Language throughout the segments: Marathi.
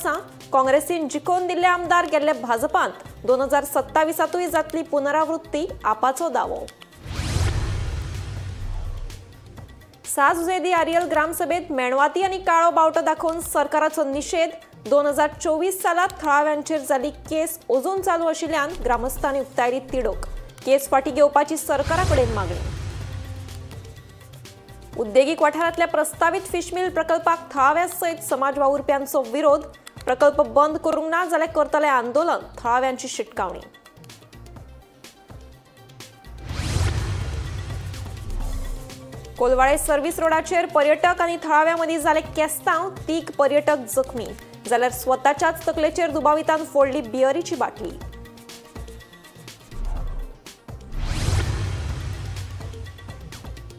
म्हापसा काँग्रेसीन जिखोवन दिल्ले आमदार गेल्ले भाजपांत 2027 जातली पुनरावृत्ती आपाचो दावो। साजुजेदी आरियल ग्रामसभेत मेणवाती आनी काळो बावटो दाखोवन सरकाराचो निषेध। 2024 सालांत थळाव्यांचेर जाली केस अजून चालू आशिल्ल्यान ग्रामस्थांनी उक्तायली तिडक। केस फाटी घेवपाची सरकारा कडेन मागणी। उद्देगीक वाठारांतल्या प्रस्तावित फिश मिल प्रकल्पाक थळाव्या सयत समाज वावुरप्यांचो विरोध। प्रकल्प बंद करूंक ना जाल्यार करतले आंदोलन, थळाव्यांची शिटकावणी। कोलवाळे सर्व्हिस रोडाचेर पर्यटक आनी थळाव्या मदीं जाले केस्तांव। 3 पर्यटक जखमी जाल्यार स्वताच्याच तकलेचेर दुबावितान फोडली बियरीची बाटली।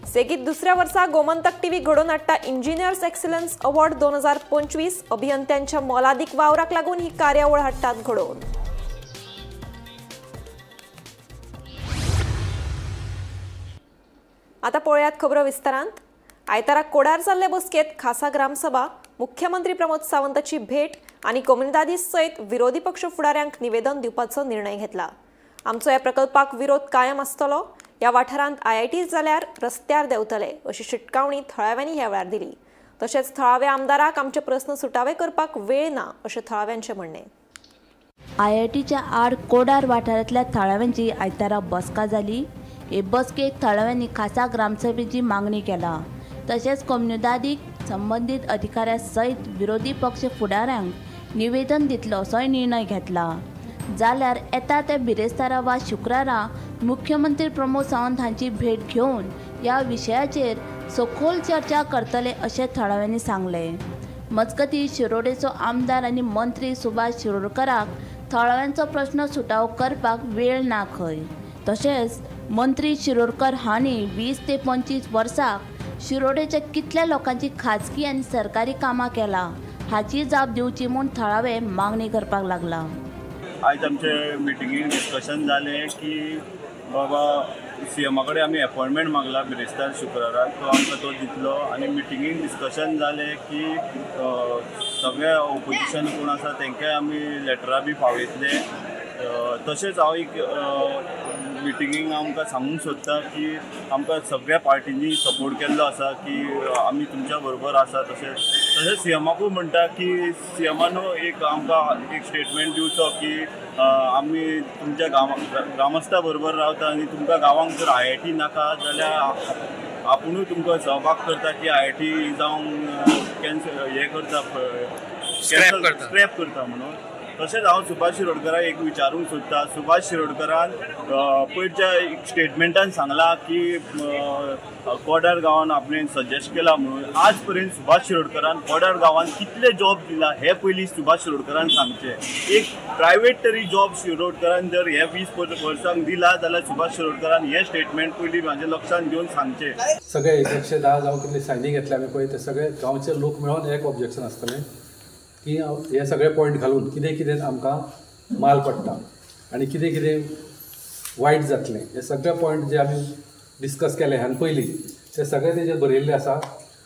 सेगीत दुसऱ्या वर्सा गोमंतक टीव्ही घडोवन हाडटा इंजिनियर्स एक्सलन्स अवॉर्ड 2025। अभियंत्यांच्या मोलादीक वावराक लागून ही कार्यावळ हाडटात घडोवन। आता पळयात खबरो विस्तारांत। आयतारा कोडार जाल्ले बसकेत खासा ग्रामसभा, मुख्यमंत्री प्रमोद सावंताची भेट आनी कम्युनिदादी सयत विरोधी पक्ष फुडाऱ्यांक निवेदन दिवपाचो निर्णय घेतला। आमचो ह्या प्रकल्पाक विरोध कायम आसतलो। ह्या वाठारांत IIT जाल्यार रस्त्यार देंवतले अशी शिटकावणी थळाव्यांनी ह्या वेळार दिली। तशेंच थळाव्या आमदाराक आमचे प्रस्न सुटावे करपाक वेळ ना अशें थळाव्यांचें म्हणणें। IITच्या आड कोडार वाठारांतल्या थळाव्यांची आयतारा बसका जाली। हे बसकेक थळाव्यांनी खासा ग्रामसभेची मागणी केला। तशेंच कम्युनिदादीक संबंधीत अधिकाऱ्या सयत विरोधी पक्ष फुडाऱ्यांक निवेदन दितलो असोय निर्णय घेतला। जाल्यार येता ते बिरेस्तारा वा शुक्रारा मुख्यमंत्री प्रमोद सावंत हांची भेट घेवन ह्या विशयाचेर सखोल चर्चा करतले अशें थळाव्यांनी सांगले। मजगतीं शिरोडेचो आमदार आनी मंत्री सुभाष शिरोडकराक थळाव्यांचो प्रश्न सुटावो करपाक वेळ ना खंय। तशेंच मंत्री शिरोडकर हांणी 20 ते 25 वर्सां शिरोडेच्या कितल्या लोकांची खाजगी आनी सरकारी कामां केला हाची जाप दिवची म्हूण थळावे मागणी करपाक लागला। आज आमचे मिटिंगेन डिस्कशन जालें की बाबा CM कडेन आमी अपॉइंटमेंट मागला बिरेस्तार शुक्राराक, तो आमकां तो दितलो। आनी मिटिंगेन डिस्कशन जालें की सगळे ऑपोजिशन कोण आसा तांकांय आमी लेटरां बी फावयतले। तशेंच हांव एक मिटिंगेक आमकां सांगूंक सोदता की आमकां सगळ्या पार्टींनी सपोर्ट केल्लो आसा की आमी तुमच्या बरोबर आसा। तशेंच CMकूय म्हणटा की CMन एक आमकां एक स्टेटमेंट दिवचो की आमी तुमच्या ग्रामस्था बरोबर रावता आनी तुमकां गांवांक जर IIT नाका जाल्यार आपुणूय तुमकां सहभाग करता की IIT जावंक कॅन्सल हें करता, स्क्रॅप करता म्हणून। तशेंच हांव सुभाष शिरोडकराक एक विचारूंक सोदता। सुभाष शिरोडकरान पयरच्या एक स्टेटमेंटान सांगला की कोडार गांवान आपणें सजेस्ट केला म्हणून। आज पर्यंत सुभाष शिरोडकरान कोडार गांवान कितले जॉब दिला हे पयलीं सुभाष शिरोडकरान सांगचें। एक प्रायवेट तरी जॉब शिरोडकरान जर हे 20 वर्सांक दिला जाल्यार सुभाष शिरोडकरान हे स्टेटमेंट पयलीं म्हाज्या लक्षांत घेवन सांगचें। सगळे 110 जावं कितले सायनी घेतले आमी पळय ते सगळे गांवचे लोक मेळोन एक ऑब्जेक्शन आसतलें की हे सगळे पॉयंट घालून कितें कितें आमकां माल पडटा आनी कितें कितें वायट जातलें हे सगळे पॉयंट जे आमी डिस्कस केले ह्यान पयलीं ते सगळे तेजेर बरयल्ले आसा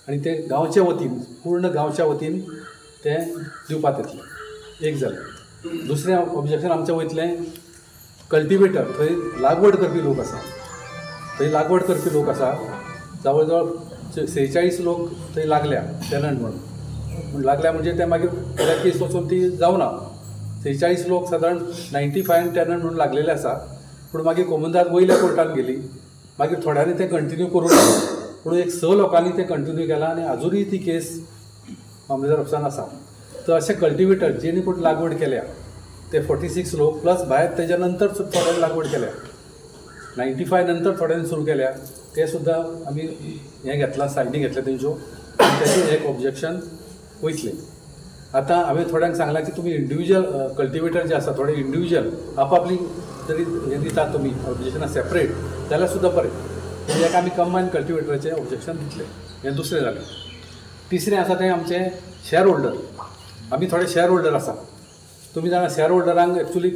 आनी ते गांवच्या वतीन पूर्ण गांवच्या वतीन ते दिवपाक येतले। एक जालें। दुसरें ऑब्जेक्शन आमचें वयतलें कल्टिवेटर, थंय लागवड करपी लोक आसा, थंय लागवड करपी लोक आसा जवळ जवळ 46 लोक थंय लागल्या टॅनंट म्हणून लागल्या म्हणजे ते मागीर फुडें केस वचून ती जावना। 46 लोक सादारण 95 टॅनंट म्हणून लागलेले आसा, पूण मागीर कोमुनदाद वयल्या कोर्टान गेली, मागीर थोड्यांनी ते कंटिन्यू करूं ना, पूण एक 6 लोकांनी ते कंटिन्यू केला आनी आजुनूय ती केस मामलेदार ऑफिसान आसा। तर अशे कल्टिवेटर जेणी कोण लागवड केल्या ते 46 लोक प्लस भायर तेज्या नंतर थोड्यांनी लागवड केल्या, 95 नंतर थोड्यांनी सुरू केल्या, ते सुद्दां आमी हें घेतलां, सायनी घेतल्या तेंच्यो आनी तेजें एक ऑब्जेक्शन वयतलें। आतां हांवें थोड्यांक सांगलां की तुमी इंडिविज्युअल कल्टिवेटर जे आसा थोडे इंडिविज्युअल आपापली जरी हें दितात तुमी ऑब्जेक्शनां सेपरेट जाल्यार सुद्दां बरें, म्हणजे एक आमी कंबायन कल्टिवेटराचें ऑब्जेक्शन दितलें। हें दुसरें जालें। तिसरें आसा तें आमचें शेअर होल्डर। आमी थोडे शेअर होल्डर आसा, तुमी जाणा शेअर होल्डरांक एक्चुली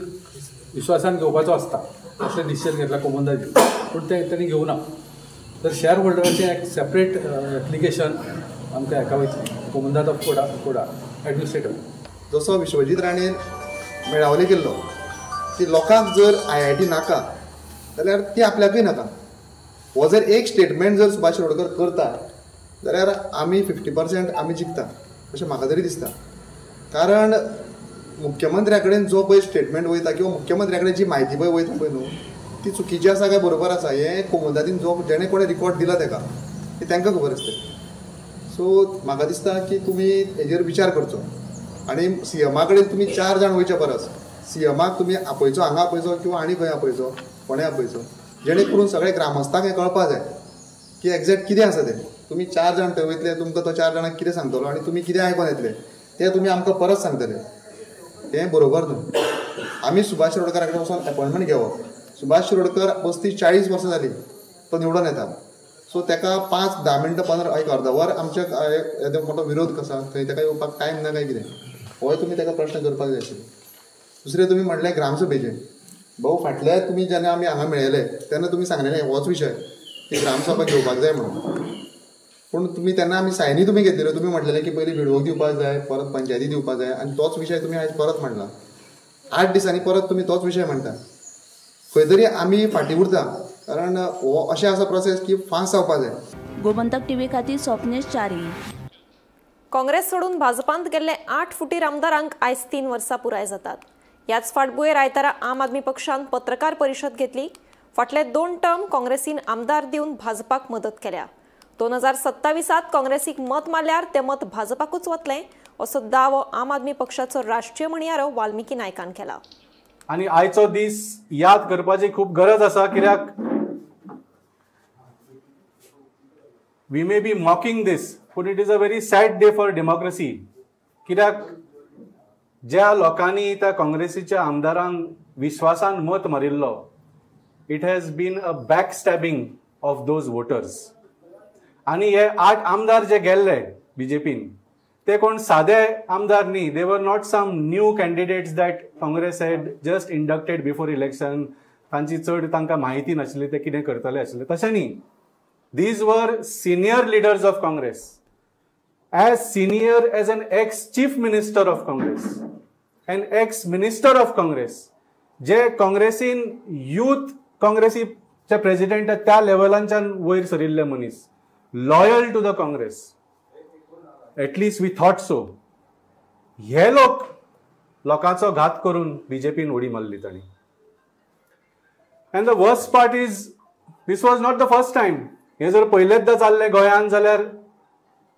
विश्वासान घेवपाचो आसता, असले डिसिजन घेतला कोमुनदादी, पूण ते तेणी घेवना। तर शेअर होल्डराचें एक सेपरेट एप्लिकेशन आमकां हेका वयतलें कोमुनदाद ऑफ कोडा एडमिनिस्ट्रेटर जसो विश्वजीत राणेन मेळावले केल्लो की लोकांक जर IIT नाका जाल्यार ती आपल्याकूय नाका. हो जर एक स्टेटमेंट जर सुभाष शिरोडकर करता जाल्यार आमी 50% आमी जिखता अशें म्हाका तरी दिसता. कारण मुख्यमंत्र्या कडेन जो पळय स्टेटमेंट वयता किंवा मुख्यमंत्र्या कडेन जी म्हायती पळय वयता पळय न्हू ती चुकीची आसा काय बरोबर आसा हें कौमुदीन जो जेणे कोणें रिकॉर्ड दिला ताका ती तांकां खबर आसता. सो म्हाका दिसता की तुमी हेजेर विचार करचो आनी CMा कडेन तुमी 4 जाण वयचे परस CMाक तुमी आपयचो हांगा आपयचो किंवा आनी खंय आपयचो कोणें आपयचो जेणे करून सगळे ग्रामस्थांक हें कळपा जाय की एक्झॅक्ट कितें आसा तें. तुमी 4 जाण थंय वयतले तुमकां तो 4 जाणांक कितें सांगतलो आनी तुमी कितें आयकोन येतले तें तुमी आमकां परत सांगतले तें बरोबर न्हू. आमी सुभाष शिरोडकरा कडेन वचून अपॉयंटमेंट घेवप. सुभाष शिरोडकर 35-40 वर्सां जाली तो निवडून येता. सो ताका 5-10 मिनटां 15 एक अर्द वर आमच्या येदो मोठो विरोध कसा थंय ताका येवपाक टायम ना काय कितें होय तुमी ताका प्रश्न करपाक जाय आशिल्ले. दुसरें तुमी म्हणलें ग्रामसभेचें भाऊ फाटल्या तुमी जेन्ना आमी हांगा मेळयले तेन्ना तुमी सांगलेलें होच विशय की ग्रामसभा घेवपाक जाय म्हणून. पूण तुमी तेन्ना आमी सायनी तुमी घेतलेल्यो तुमी म्हटलेलें की पयलीं विडोवक दिवपाक जाय परत पंचायती दिवपाक जाय आनी तोच विशय तुमी आयज परत म्हणला. 8 दिसांनी परत तुमी तोच विशय म्हणटा. खंय तरी आमी फाटीं उरता कारण हो अशें आसा प्रोसेस की फास्ट जावपाक जाय. गोमंतक TV खातीर स्वप्नेश च्यारी. काँग्रेस सोडून भाजपांत गेल्ले 8 फुटीर आमदारांक आयज 3 वर्सां पुराय जातात. ह्याच फाटभुंयेर आयतारा आम आदमी पक्षान पत्रकार परिशद घेतली. फाटले 2 टर्म काँग्रेसीन आमदार दिवन भाजपाक मदत केल्या. 2027 काँग्रेसीक मत मारल्यार तें मत भाजपाकूच वतलें असो दावो आम आदमी पक्षाचो राष्ट्रीय म्हणयारो वाल्मिकी नायकान केला. आणि आयचो दीस याद करपाची खूप गरज आसा कित्याक we may be mocking this but it is a very sad day for democracy. कित्याक ज्या लोकांनी त्या काँग्रेसीच्या आमदारांक विश्वासान मत मारिल्लो it has been a back stabbing of those voters. आणि हे 8 आमदार जे गेल्ले BJPन ते कोण सादे आमदार न्ही. They were not some new candidates that Congress had just inducted before election. तांची चड तांकां म्हायती नाशिल्ली ते कितें करतले आशिल्ले तशें न्ही. These were senior leaders of Congress as senior as an ex-chief minister of Congress, an ex-minister of Congress, जे काँग्रेसीन यूथ काँग्रेसीचे प्रेसिडेंट त्या लेवलांच्यान वयर सरिल्ले मनीस loyal to the Congress. At least we thought so. हे लोकांचो घात करून BJPन उडी मारली तांणी. And the worst part is this was not the first time. हे जर पयलेचदा जाल्लें गोंयांत जाल्यार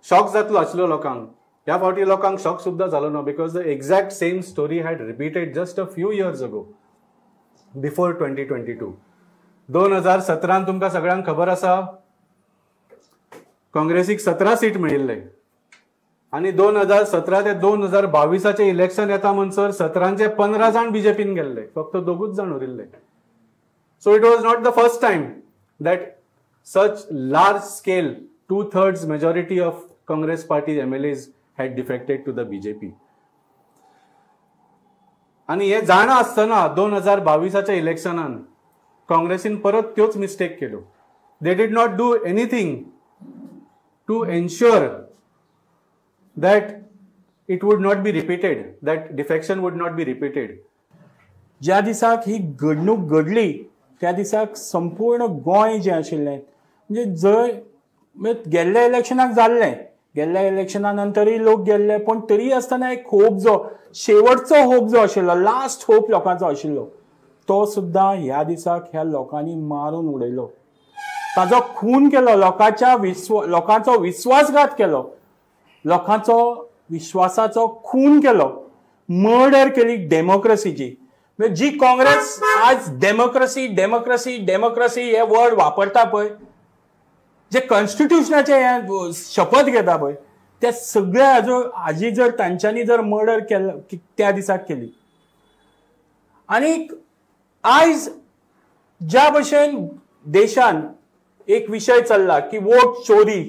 शॉक जातलो आशिल्लो लोकांक. ह्या फावटी लोकांक शॉक सुद्दां जालो ना because the exact same story had repeated just a few years ago before 2022. 2017 तुमकां सगळ्यांक खबर आसा काँग्रेसीक 17 सीट मेळिल्ले आनी 2017 ते 2022 इलेक्शन येता म्हणसर 17चे 15 जाण BJPन गेल्ले. फक्त 2 जाण उरिल्ले. So it was not the first time that such large scale 2/3 majority of Congress party MLAs had defected to the BJP. आणि हे जाणा आसतना 2022 इलेक्शनान काँग्रेसीन परत त्योच मिस्टेक केल्यो. They did not do anything to ensure that it would not be repeated, that defection would not be repeated. ज्या दिसाक ही घडणूक घडली त्या दिसाक संपूर्ण गोंय जें आशिल्लें म्हणजे जंय गेल्ल्या इलेक्शनाक जाल्लें, गेल्ल्या इलेक्शना नंतरय लोक गेल्ले पण तरी आसतना एक होप जो शेवटचो होप जो आशिल्लो लास्ट होप लोकांचो आशिल्लो तो सुद्दां ह्या दिसाक ह्या लोकांनी मारून उडयलो. ताजो खून केलो. लोकांचो विश्वासघात केलो. लोकांचो विश्वासाचो खून केलो. मर्डर केली डेमोक्रेसीची. जी काँग्रेस आज डेमोक्रेसी डेमोक्रेसी डेमोक्रेसी हे वर्ड वापरता पळय, जे कॉन्स्टिट्युशनाचे शपथ घेता पळय, त्या सगळ्या हाजी जर तांच्यांनी जर मर्डर केलं त्या दिसाक केली. आणि आयज ज्या भशेन देशान एक विशय चल्ला की वोट चोरी,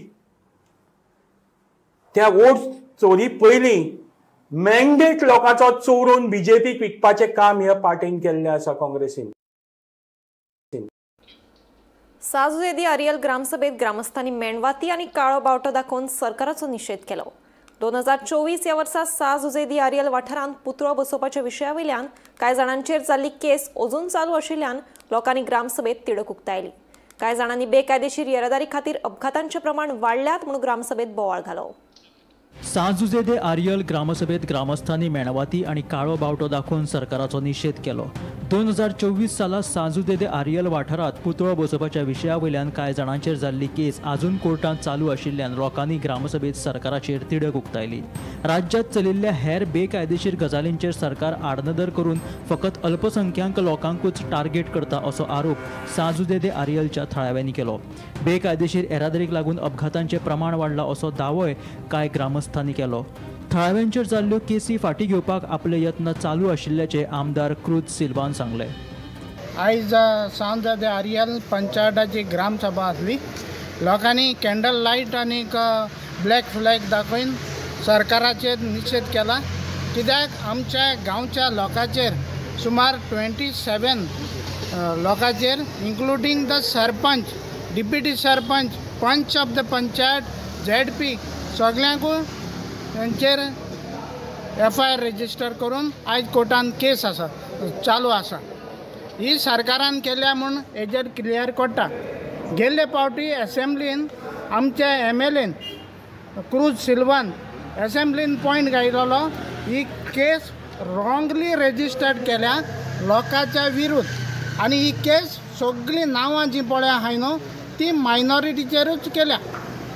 त्या वोट चोरी पयलीं मॅन्डेट लोकांचो चोरून BJPक विकपाचें काम ह्या पार्टीन केल्लें आसा काँग्रेसीन. साजुयेदी आरियल ग्रामसभेत ग्रामस्थांनी मेणवाती आणि काळो बावटो दाखोवन सरकाराचो निषेध केलो. 2024 ह्या वर्सा 6 जुजेदी आरियल वाठारांत पुतळो बसोवपाच्या विशयावयल्यान कांय जाणांचेर जाल्ली केस अजून चालू आशिल्ल्यान लोकांनी ग्रामसभेत तिडक उक्तायली. कांय जाणांनी बेकायदेशीर येरादारी खातीर अपघातांचें प्रमाण वाडल्यात म्हणून ग्रामसभेत बोवाळ घालो. 6 जुजेदे आरियल ग्रामसभेत ग्रामस्थांनी मेणवाती आणि काळो बावटो दाखोवन सरकाराचो निषेध केलो. 2024 साला 6 जुजेदे आरियल वाठारात पुतळो बसोवपाच्या विशया वयल्यान कांय जाणांचेर जाल्ली केस आजून कोर्टांत चालू आशिल्ल्यान लोकांनी ग्रामसभेत सरकाराचेर तिडक उक्तायली. राज्यांत चलिल्ल्या हेर बेकायदेशीर गजालींचेर सरकार आडनदर करून फकत अल्पसंख्यांक लोकांकूच टार्गेट करता असो आरोप 6 जुजेदे आरियलच्या थळाव्यांनी केलो. बेकायदेशीर येरादारीक लागून अपघातांचें प्रमाण वाडलां असो दावोय कांय ग्रामस्थांनी केलो. थळाव्यांचेर जाल्ल्यो केसी फाटीं घेवपाक आपले यत्न चालू आशिल्ल्याचे आमदार क्रूज सिल्वान सांगले. आयज 6 जुजेदे आरियल पंचायताची ग्रामसभा आसली. लोकांनी कॅन्डल लायट आणि ब्लॅक फ्लॅग दाखोवन सरकाराचेर निषेध केला. कित्याक आमच्या गांवच्या लोकांचेर सुमार 27 लोकांचेर including the sarpanch, deputy sarpanch, पंच ऑफ द पंचायत, ZP सगळ्यांकूय तांचेर FIR रजिस्टर करून आयज कोर्टान केस आसा चालू आसा. ही सरकारान केल्या म्हूण हेजेर क्लियर कोट्टा. गेल्ले फावटी असेंब्लीन आमच्या MLAन क्रूज सिल्वान असेंब्लीन पॉयंट घायलो ही केस रॉंगली रजिस्टर्ड केल्या लोकांच्या विरुद्ध आणि ही केस सगळी नांवां जी पळय आहाय न्हू ती मायनॉरिटीचेरूच केल्या.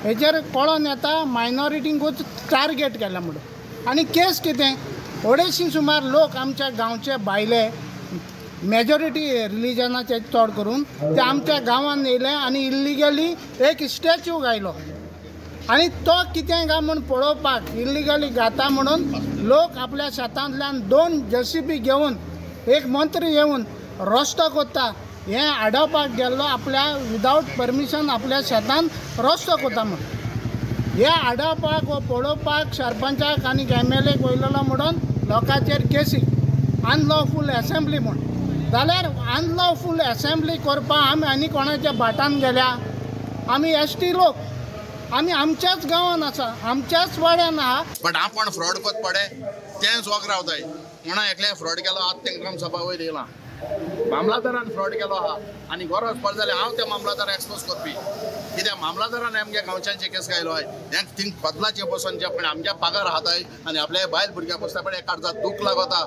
हेजेर कळोन येता मायनॉरिटींकूच टार्गेट केला म्हणून. आणि केस कितें 250 सुमार लोक आमच्या गांवचे भायले मेजॉरिटी रिलीजनाचे चड करून ते आमच्या गांवांत येयले आणि इल्लिगली एक स्टॅच्यू घायलो. आणि तो कितें काय म्हणून पळोवपाक इल्लिगली घाता म्हणून लोक आपल्या शेतांतल्यान 2 JCB घेवन एक मंत्री येवन रस्तो कोत्ता हें आडोवपाक गेल्लो आपल्या विदावट परमिशन आपल्या शेतांत रस्तो कोता म्हणून. हे आडोवपाक व पळोवपाक सरपंचाक आनी MLAक वयलेलो म्हणून लोकांचेर केसी. अनलॉफूल असेंब्ली म्हणून जाल्यार अनलॉफूल असेंब्ली करपाक आमी आनी कोणाच्या भाटान गेल्या. आमी ST लोक आमी आमच्याच गांवांत आसा, आमच्याच वाड्यान आहा. बट आपण फ्रॉड कोत पडे तेंच वोग रावताय म्हणून एकल्या फ्रॉड केलो आज तें ग्रामसभा वयर येयलां. मामलादारान फ्रॉड केलो आहा आनी गरज पडली जाल्यार हांव त्या मामलादाराक एक्सपोज करपी. कित्याक मामलादारान आमच्या गांवच्यांचे केस घायलो आय हें थिंग बदलाचे बसून जे पण आमच्या पागार राहताय आनी आपल्या बायल भुरग्यां बसता पण एका अर्जात दूख लागता.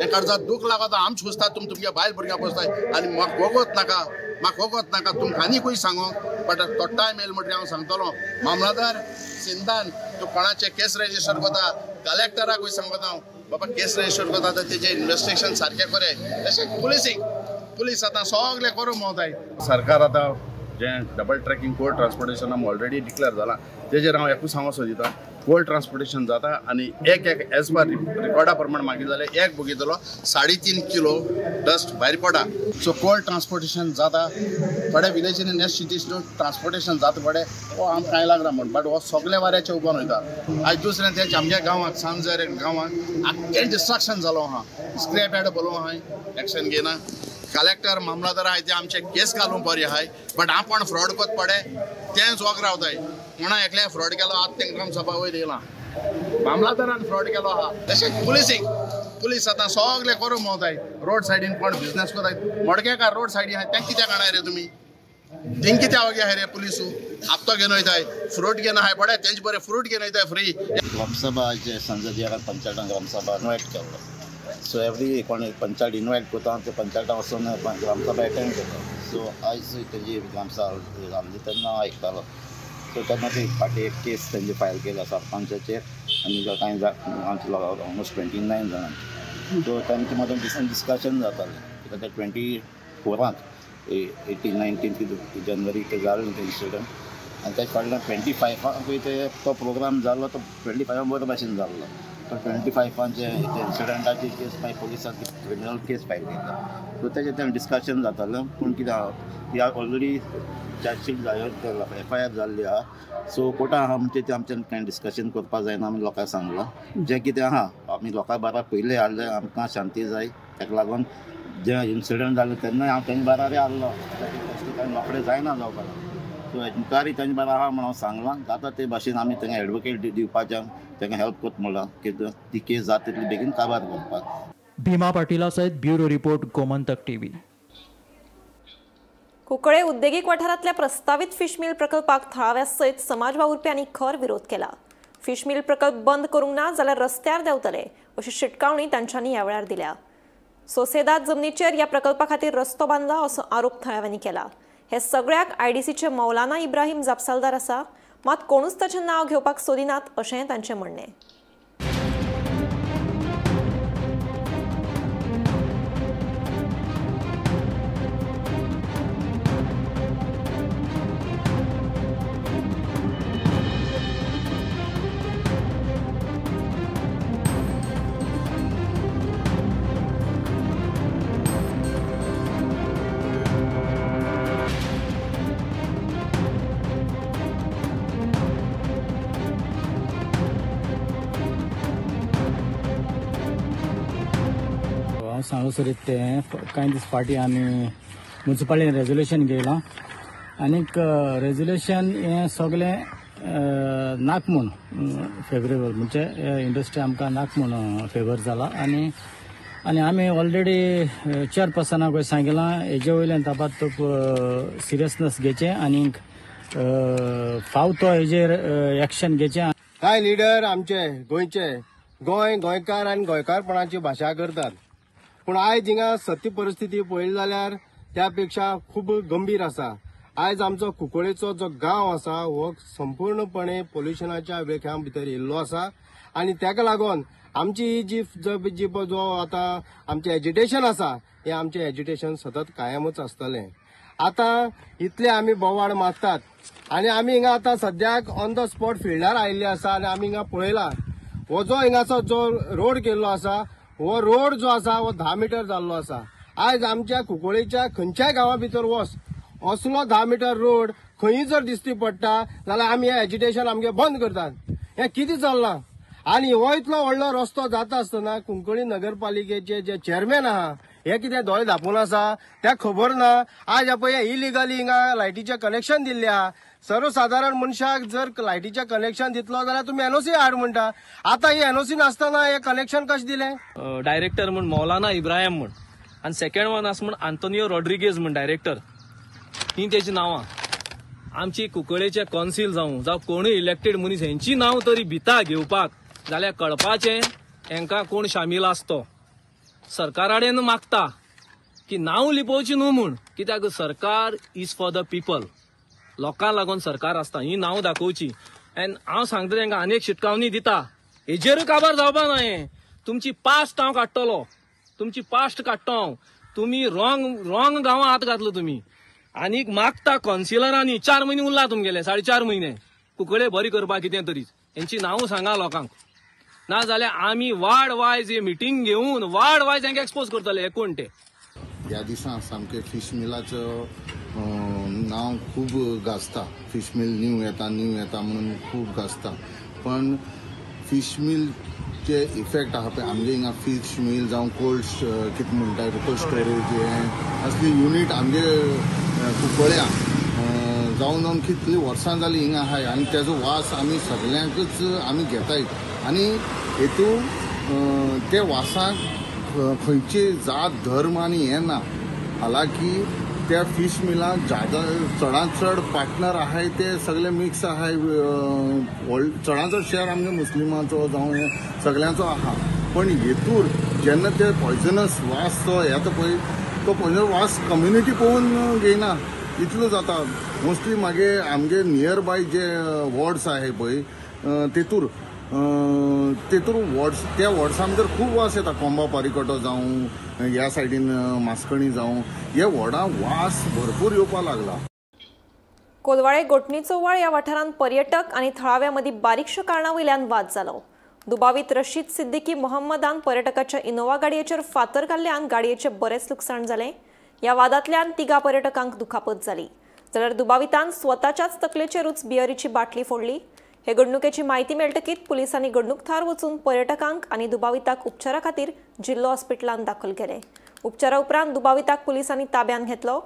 एका अर्जात दूख लागता आमच हुसता तुमच्या बायल भुरग्यां बसताय आनी म्हाका वगत नाका तुमकां आनीकूय सांगो. बट तो टायम येयलो म्हणटरी हांव सांगतलो मामलादार सिंधान तूं कोणाचे केस रजिस्टर करता कलेक्टराकूय सांगता हांव बाबा केस रजिस्टर करता तर तेजे इन्वेस्टिगेशन सारकें करे. तशें पुलीस आतां सगळें करूंक मेवताय. सरकार आतां जें double tracking coal transportation already declare जालां तेजेर हांव एकूच सांगो सोदिता कोल ट्रान्सपोर्टेशन जाता आनी एक एज पर रिकॉर्डा प्रमाण मागीर जाल्यार एक बगयतलो 3.5 किलो डस्ट भायर पडा. सो कोल ट्रान्सपोर्टेशन जाता. थोड्या विलेजींनी नेक्स्ट सिटीज ट्रान्सपोर्टेशन जाता पडे हो आमकां कांय लागना म्हण बट हो सगळे वाऱ्याचे उबोन वयता. आयज दुसरें तें आमच्या गांवांत सांजर गांवांत आख्खें डिस्ट्रक्शन जालो आहा. स्क्रॅप यार्ड बोलो आहाय एक्शन घेना. कलेक्टर मामलादार आहाय ते आमचे केस घालूंक बरे आहाय बट आपण फ्रॉड कोत पडे तेंच वोग रावताय म्हणून एकल्या फ्रॉड केलो आज तें ग्रामसभा वयर येयलां. मामलादारान फ्रॉड केलो आहा. तशेंच पुलीस आतां सगळें करूंक मेवताय. रोड सायडीन कोण बिजनेस कोताय मडकेकार रोड सायडी आहाय तें कित्याक हाडाय रे तुमी. थिंग कित्याक वगे आहाय रे पुलिसू हप्तो घेवन वयताय फ्रूट घेवन आहाय पडे तेंचे बरें फ्रूट घेवन वयताय फ्री. ग्रामसभा जे संसदीय पंचायतान ग्रामसभा इन्वायट केल्लो. सो एवरी कोण पंचायत इन्वायट करता ते पंचायता वचून ग्रामसभा अटेंड करता. सो आयज तेजी ग्रामसभा जाल्ली तेन्ना हांव आयकतालो. सो तेन्ना ती फाटीं एक केस तेंचे फायल केला सरपंचाचेर आनी कांय आमचे ऑलमोस्ट 29 जाणांची. सो तांचे मदीं डिस्कशन जातालें कित्याक ते 24 18-19 जानेवारी ते जालें तें इन्सिडंट आनी तेच्या फाटल्यान 25 ते तो प्रोग्राम जाल्लो तो 25 बरे भाशेन जाल्लो. तो 25 इन्सिडंटाची केस मागीर पुलिसांची क्रिमिनल केस फायल केला. सो तेजें तें डिस्कशन जातालें पूण कितें ती ऑलरेडी चार्जशीट जाल्यो FIR जाल्ली आहा. सो कोर्टान आमचें कांय डिस्कशन करपा जायना आमी लोकांक सांगलां जें कितें आहा आमी लोकां बारा पयलें हाडलें आमकां शांती जाय ताका लागून जें इन्सिडंट जालें तेन्ना हांव तेंचे बारारी हाडलो कांय रोखडें जायना जावपाक. सो मुखारी तेंचे बारा आहा म्हण हांव सांगलां जाता ते भाशेन आमी तेंका एडवोकेट दिवपाचें तांकां हेल्प करता म्हणला की ती केस जाता तितली बेगीन काबार करपाक. भीमा पाटीला सयत bureau report Gomantak TV. Cuncolim उद्देगीक वाठारांतल्या प्रस्तावित फिश मिल प्रकल्पाक थळाव्या सयत समाज वावुरप्यांनी खर विरोध केला. फिश मिल प्रकल्प बंद करूंक ना जाल्यार रस्त्यार देंवतले अशी शिटकावणी तांच्यांनी ह्या वेळार दिल्या. सोसेदाद जमनीचेर ह्या प्रकल्पा खातीर रस्तो बांदला असो आरोप थळाव्यांनी केला. हे सगळ्याक आयडीसीचे मौलाना इब्राहिम जापसालदार आसा, मात कोणूच ताचें नांव घेवपाक सोदिनात अशें तांचें म्हणणें. सांगसर ते कांय दीस फाटी आमी म्युनिसिपालिटीन रेजोल्युशन घेयलां आनीक रेजोल्युशन हें सगळें नाक म्हूण फेवरेबल म्हणजे इंडस्ट्री आमकां नाक म्हूण फेवर जाला आनी आमी ऑलरेडी चेअरपर्सनाक सांगिलां हेजे वयल्यान ताबडतोब सिरियसनेस घेचें आनीक फाव तो हेजेर एक्शन घेचें. कांय लिडर आमचे गोंयचे गोंयकार आनी गोंयकारपणाची भाशा करतात, पूण आयज हिंगा सत्य परिस्थिती पळयली जाल्यार त्या पेक्षा खूब गंभीर आसा. आयज आमचो कुंकळेचो जो गांव आसा हो संपूर्णपणे पोल्युशनाच्या विळख्या भितर येयल्लो आसा आनी ताका लागून आमची जी जो आतां आमचें एजिटेशन आसा हें आमचें एजिटेशन सतत कायमच आसतलें. आतां इतले आमी बोवाळ मारतात आनी आमी हिंगा आतां सद्याक ऑन द स्पॉट फिल्डार आयिल्ले आसा आनी आमी हिंगा पळयला हो जो हिंगाचो जो रोड केल्लो आसा हो रोड जो आसा हो 10 मीटर जाल्लो आसा. आयज आमच्या कुंकळेच्या खंयच्याय गांवा भितर असलो 10 मीटर रोड खंयी जर दिसती पडटा जाल्यार आमी हें एजिटेशन आमगे बंद करतात. हें कितें चल्लां आनी हो इतलो व्हडलो रस्तो जाता आसतना कुंकळी नगरपालिकेचे जे चेअरमॅन आहा हे कितें दोळे धापून आसा त्या खबर ना. आज पळय इलिगली हिंगा लायटीचें कनेक्शन दिल्लें आहा. सर्वसाधारण मनशाक जर लायटीचें कनेक्शन दितलो जाल्यार तुमी एनओसी हाड म्हणटा. आतां ही एनओसी नासतना हे कनेक्शन कशें दिलें? डायरेक्टर म्हण मौलाना इब्राहिम म्हण आनी सेकंड वन आसा म्हण आंतोनियो रॉड्रिगेज म्हण डायरेक्टर. ही तेजी नांवां. आमची कुंकळेचे कौन्सिल जावं कोणूय इलेक्टेड मनीस हेंची नांव तरी भिता घेवपाक जाल्यार कळपाचें हेंकां कोण शामील आसतो. सरकाराडेन मागता की नांव लिपोवची न्हू म्हूण, कित्याक सरकार इज फॉर द पीपल. लोकांक लागून सरकार आसता, ही नांव दाखोवची. एन हांव सांगता तांकां आनी एक शिटकावणी दिता, हेजेर काबार जावपा ना. हें तुमची पास्ट हांव काडटलो, तुमची पास्ट काडटो हांव. तुमी रॉंग गांवां हात घातलो तुमी. आनीक मागता कौन्सिलरांनी 4 म्हयने उरला तुमगेले 4.5 म्हयने कुंकळे बरी करपाक कितें तरी. हेंची नांव सांगा लोकांक, ना जाल्यार आमी वार्ड वायज हे मिटींग घेवन वार्ड वायज हांकां एक्सपोज करतले. हे कोण ते ह्या दिसा सामकें फिश मिलाचो नांव खूब गाजता. फिश मिल न्यू येता म्हणून खूब गाजता. पण फिश मिलचे इफेक्ट आहा पळय आमगे हिंगा फिश मिल जावं कोल्ड कितें म्हणटा कोल्ड स्टोरेज असली युनीट आमगे कुंकळ्या जावन कितली वर्सां जालीं हिंगा आहाय आनी तेजो वास आमी सगळ्यांकच आमी घेताय. आनी हेतून ते वासाक खंयची जात धर्म आनी हें ना. हालाकी त्या फिश मिलाक चडांत चड पार्टनर आहाय ते सगळे मिक्स आहाय. चडांत चड शेअर आमगे मुस्लिमांचो जावं सगळ्यांचो आहा. पण हेतूर जेन्ना ते पॉयझनस वास तो येता पळय तो पॉयझनस वास कम्युनिटी पळोवन घेयना. इतलो जाता. मोस्टली मागे आमगे नियर बाय जे वॉर्ड्स आहाय पळय तेतूर वॉर्ड्स त्या वॉर्ड्सा भितर खूब वास येता. कोंबा पारिकोटो जावं ह्या सायडीन मास्कणी जावं हे वॉर्डां वास भरपूर येवपा लागला. कोलवाळे गोटणीचो वळ ह्या वाठारांत पर्यटक आनी थळाव्या मदीं बारीकशा कारणां वयल्यान वाद जालो. दुबावीत रशीद सिद्दीकी मोहम्मदान पर्यटकाच्या इनोवा गाडयेचेर फातर घाल्ल्यान गाडयेचें बरेंच लुकसाण जालें. ह्या वादांतल्यान 3 पर्यटकांक दुखापत जाली. जाल्यार दुबावितान स्वताच्याच तकलेचेरूच बियरीची बाटली फोडली. हे घडणुकेची म्हायती मेळटकीच पुलिसांनी घडणूक थळार वचून पर्यटकांक आनी दुबाविताक उपचारा खातीर जिल्लो हॉस्पिटलांत दाखल केले. उपचारा उपरांत दुबाविताक पुलिसांनी ताब्यात घेतलो.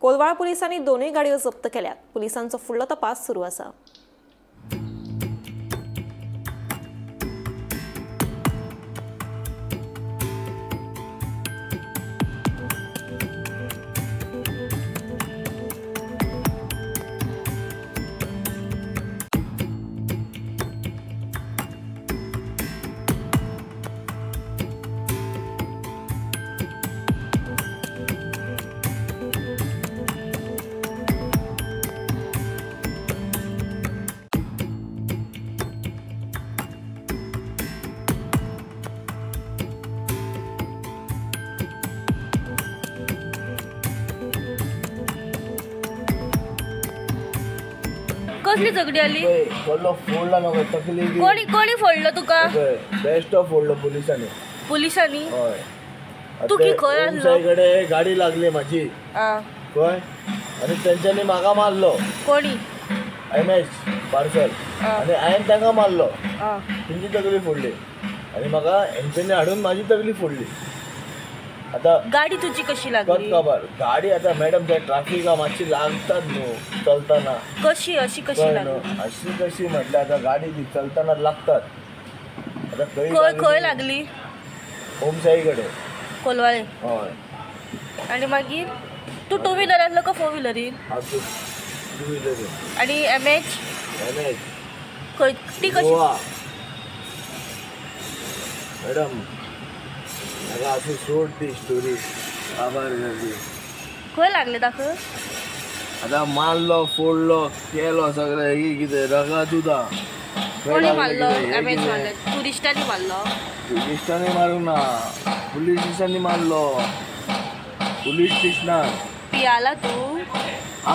कोलवाळ पुलिसांनी दोनूय गाडयो जप्त केल्यात. पुलिसांचो फुडलो तपास सुरू आसा. कसली झगडी आली? फोडला नको तकली. कोणी फोडलं तुका? बेस्ट फोडलं पोलिसांनी. पोलिसांनी? हय. तू की खंय आसलो? आमच्याकडे गाडी लागली माझी कळ्ळें आणि तेंच्यांनी म्हाका मारलो. कोणी? MS पार्सल आणि हांवें तांकां मारलो. तेंची तकली फोडली आणि म्हाका हेंच्यांनी हाडून माझी तकली फोडली. आता गाडी तुझी कशी लागली? खबर गाडी आता मॅडम त्या ट्रॅफिका मातशी लागतात न्हू चलताना. कशी अशी कशी लागली? अशी कशी म्हटल्यार आता गाडी ती चलताना लागतात. आता खंय लागली? होमसाई कडेन कोलवाळे. हय. आणि मागीर तू टू व्हिलरांतलो का फोर व्हिलरीन? टू व्हिलरीन. आणि MS MS ती कशी? मॅडम म्हाका अशी सोड ती स्टोरी आभार गर्दी. खंय लागले दाखय? आता मारलो फोडलो केलो सगळें ही कितें रगात उदा. कोणी मारलो? MS मारले. टुरिस्टांनी मारलो? टुरिस्टांनी मारूंक ना पुलीस स्टेशनांनी मारलो. पुलीस स्टेशनार पियाला तू?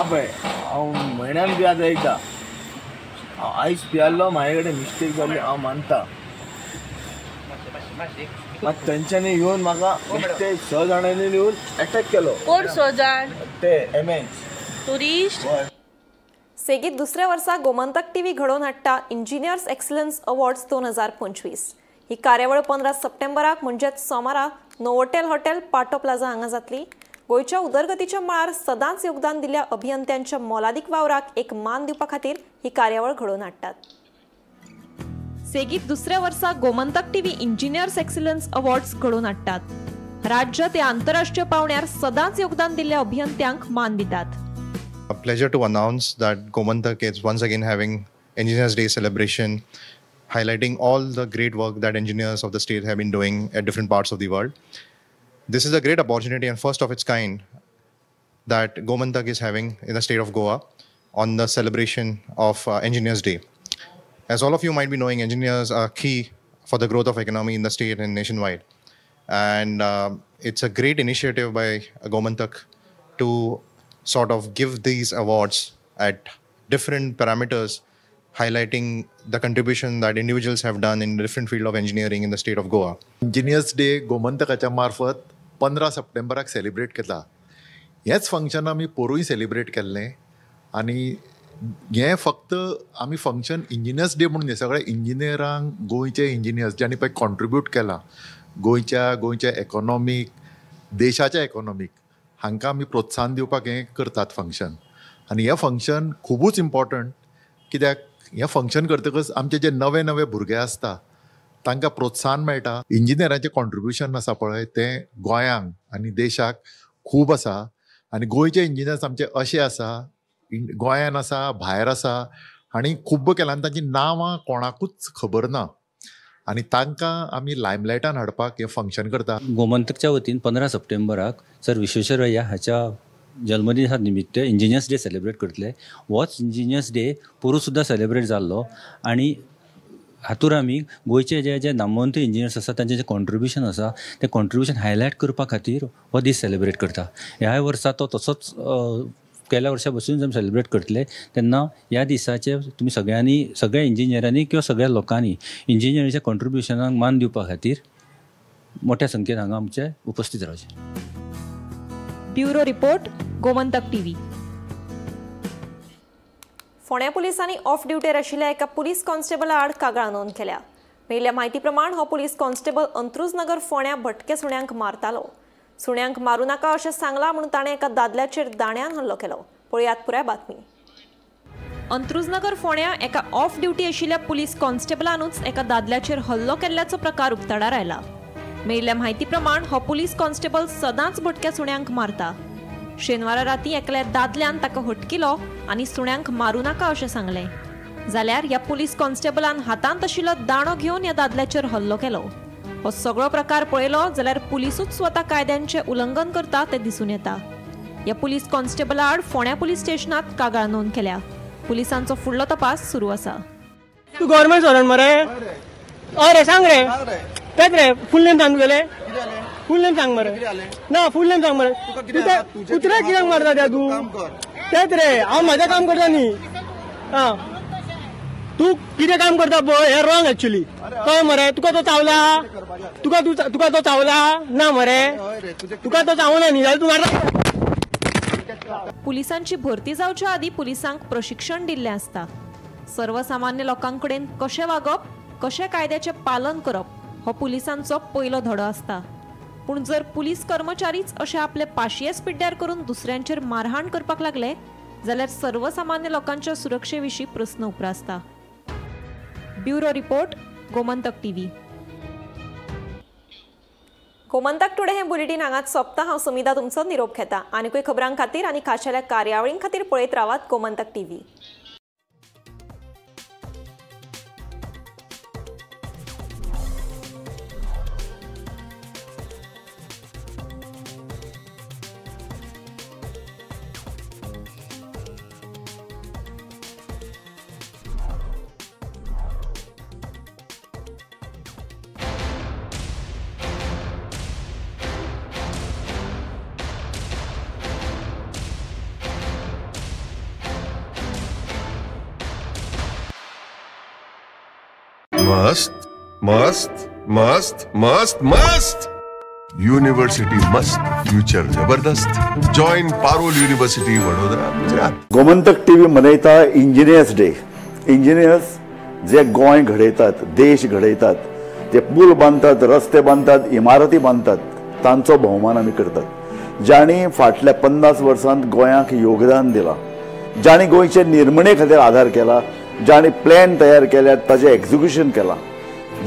पळय हांव म्हयन्यान पियात एकदा. हांव आयज पियाल्लो म्हाजे कडेन मिस्टेक जाली हांव मानता. मात तेंच्यांनी येवन म्हाका ते 6 जाणांनी येवन अटॅक केलो. कोण 6 जाण? ते MS टुरिस्ट. सेगीत दुसऱ्या वर्सा गोमंतक टीव्ही घडोवन हाडटा इंजिनियर्स एक्सलन्स अवॉर्ड्स 2025. ही कार्यावळ 15 सप्टेंबराक म्हणजेच सोमारा नोवोटेल हॉटेल पाटो प्लाझा हांगा जातली. गोंयच्या उदरगतीच्या मळार सदांच योगदान दिल्ल्या अभियंत्यांच्या मोलादीक वावराक एक मान दिवपा खातीर ही कार्यावळ घडोवन हाडटात. सेगीत दुसऱ्या वर्सा Gomantak TV engineers excellence awards घडोवन हाडटात. राज्य ते आंतरराष्ट्रीय पावण्यार सदांच योगदान दिल्ल्या अभियंत्यांक मान दितात. A pleasure to announce that Gomantak is once again having Engineers Day celebration, highlighting all the great work that engineers of the state have been doing at different parts of the world. This is a great opportunity and first of its kind that Gomantak is having in the state of Goa on the celebration of Engineers Day. As all of you might be knowing, engineers are key for the growth of economy in the state and nationwide. And it's a great initiative by Gomantak to sort of give these awards at different parameters, highlighting the contribution that individuals have done in the different field of engineering in the state of Goa. Engineers Day गोमंतकाच्या मार्फत 15 सप्टेंबराक सेलिब्रेट केला. हेच फंक्शन आमी पोरूय सेलिब्रेट केल्लें आनी हें फक्त आमी फंक्शन इंजिनियर्स डे म्हणून सगळ्या इंजिनियरांक गोंयचे इंजिनियर्स ज्यांनी पळय कॉन्ट्रिब्यूट केला गोंयच्या इकॉनॉमीक देशाच्या इकॉनॉमीक हांकां आमी प्रोत्साहन दिवपाक हें करतात फंक्शन. आनी हें फंक्शन खुबूच इम्पॉर्टंट कित्याक हें फंक्शन करतकच आमचे जे नवे नवे भुरगे आसता तांकां प्रोत्साहन मेळटा. इंजिनियरांचें कॉन्ट्रिब्युशन आसा पळय तें गोंयांक आनी देशाक खूब आसा आनी गोंयचे इंजिनियर्स आमचे अशे आसा गोंयान आसा भायर आसा आनी खूब केला आनी तांची नांवां कोणाकूच खबर ना आनी तांकां आमी लायमलायटान हाडपाक हें फंक्शन करता. गोमंतकच्या वतीन 15 सप्टेंबराक सर विश्वेश्वरय्या हाच्या जल्मदिना निमित्त इंजिनियर्स डे सेलिब्रेट करतले. होच इंजिनियर्स डे पोरू सुद्दां सेलिब्रेट जाल्लो आनी हातूंत आमी गोंयचे जे नामवंत इंजिनियर्स आसा तांचें जें कॉन्ट्रिब्युशन आसा तें कॉन्ट्रिब्युशन हायलायट करपा खातीर हो दीस सेलिब्रेट करता. ह्या वर्सा तो तसोच गेल्या वर्सा बसून जेन्ना सेलिब्रेट करतले तेन्ना ह्या दिसाचे तुमी सगळ्या इंजिनियरांनी किंवा सगळ्या लोकांनी इंजिनियरीच्या कॉन्ट्रिब्युशनाक मान दिवपा खातीर मोठ्या संख्येन हांगा आमचे उपस्थित रावचे. Bureau report Gomantak TV. फोंड्या पुलिसांनी ऑफ ड्युटीर आशिल्ल्या एका पुलीस कॉन्स्टेबला आड कागाळ नोंद केल्या. मेळिल्ल्या म्हायती प्रमाण हो पुलीस कॉन्स्टेबल अंत्रुज नगर फोंड्या भटके सुण्यांक मारतालो. सुण्यांक मारूं नाका अशें सांगलां म्हणून ताणें एका दादल्याचेर दाण्यान हल्लो केलो. पळयात पुराय बातमी. अंत्रुजनगर फोंड्या एका ऑफ ड्युटी आशिल्ल्या पुलीस कॉन्स्टेबलानूच एका दादल्याचेर हल्लो केल्ल्याचो प्रकार उक्ताडार आयला. मेळिल्ल्या म्हायती प्रमाण हो पुलीस कॉन्स्टेबल सदांच भटक्या सुण्यांक मारता. शेनवारा राती एकल्या दादल्यान ताका हटकिलो आनी सुण्यांक मारूं नाका अशें सांगलें. जाल्यार ह्या पुलीस कॉन्स्टेबलान हातांत आशिल्लो दाणो घेवन ह्या दादल्याचेर हल्लो केलो. हो सगळो प्रकार पळयलो जाल्यार पुलिसूच स्वता कायद्यांचें उल्लंघन करता तें दिसून येता. ह्या पुलीस कॉन्स्टेबला आड फोंड्या पुलीस स्टेशनांत कागाळ नोंद केल्या. पुलिसांचो फुडलो तपास सुरू आसा. तू गव्हर्नमेंट सर्वंट मरे? हय रे सांग रे. तेच रे फुल नेम सांग तुगेले. फुल नेम सांग मरे. ना फुल नेम सांग मरे. कुत्र्याक कित्याक मारता त्या तू? तेच रे हांव म्हाजें काम करता न्ही. तू कितें काम करता पळय हे रॉंग एक्चुअली कळ्ळें मरे तुका तो चावला तुका तो चावला ना मरे तुका तो चावना न्ही जाल्यार तूं पुलिसांची भरती जावच्या आदी पुलिसांक प्रशिक्षण दिल्लें आसता. सर्वसामान्य लोकांकडेन कशें वागप, कशें कायद्याचें पालन करप हो पुलिसांचो पयलो धडो आसता. पूण जर पुलीस कर्मचारीच अशे आपले पाशयेस पिड्ड्यार करून दुसऱ्यांचेर मारहाण करपाक लागले जाल्यार सर्वसामान्य लोकांच्या सुरक्षेविशीं प्रस्न उप्रासता. Bureau report, Gomantak TV. Gomantak today हे बुलेटिन हांगाच सोंपता. हांव सुमिता तुमचो निरोप घेता. आनीकूय खबरां खातीर आनी खाशेल्या कार्यावळीं खातीर पळयत रावात गोमंतक टीव्ही. मस्त मस्त मस्त मस्त मस्त युनिवर्सिटी मस्त, फ्युचर जबरदस्त. Join Parul university Vadodara, Gujarat. Gomantak TV मनयता इंजिनियर्स डे. इंजिनियर्स जे गोंय घडयतात, देश घडयतात, ते पूल बांदतात, रस्ते बांदतात, इमारती बांदतात, तांचो भोवमान आमी करतात. जाणी फाटल्या 50 वर्सांत गोंयाक योगदान दिलां, जाणी गोंयचे निर्मणे खातीर आधार केला, जाणी प्लॅन तयार केल्यात, ताजें एक्झिक्युशन केलां.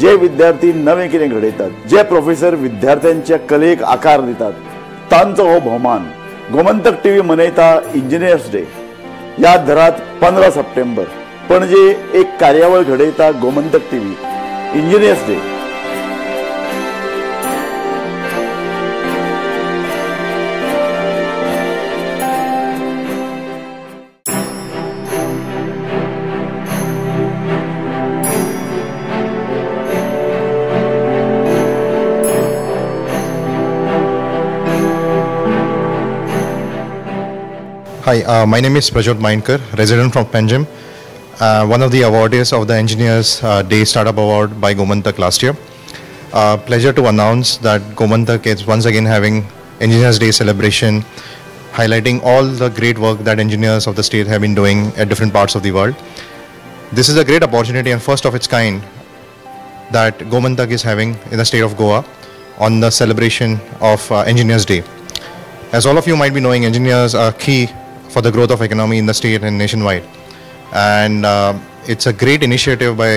जे विद्यार्थी नवें कितें घडयतात, जे प्रोफेसर विद्यार्थ्यांच्या कलेक आकार दितात, तांचो हो भोवमान. गोमंतक टीव्ही मनयता इंजिनियर्स डे. याद धरात 15 सप्टेंबर पणजे एक कार्यावळ घडयता Gomantak TV, engineers day. Hi, my name is Prajot Mainkar, resident from Panjim, one of the awardees of the Engineers Day Startup Award by Gomantak last year. Pleasure to announce that Gomantak is once again having Engineers Day celebration, highlighting all the great work that engineers of the state have been doing at different parts of the world. This is a great opportunity and first of its kind that Gomantak is having in the state of Goa on the celebration of Engineers Day. As all of you might be knowing, engineers are key for the growth of economy in the state and nationwide, and it's a great initiative by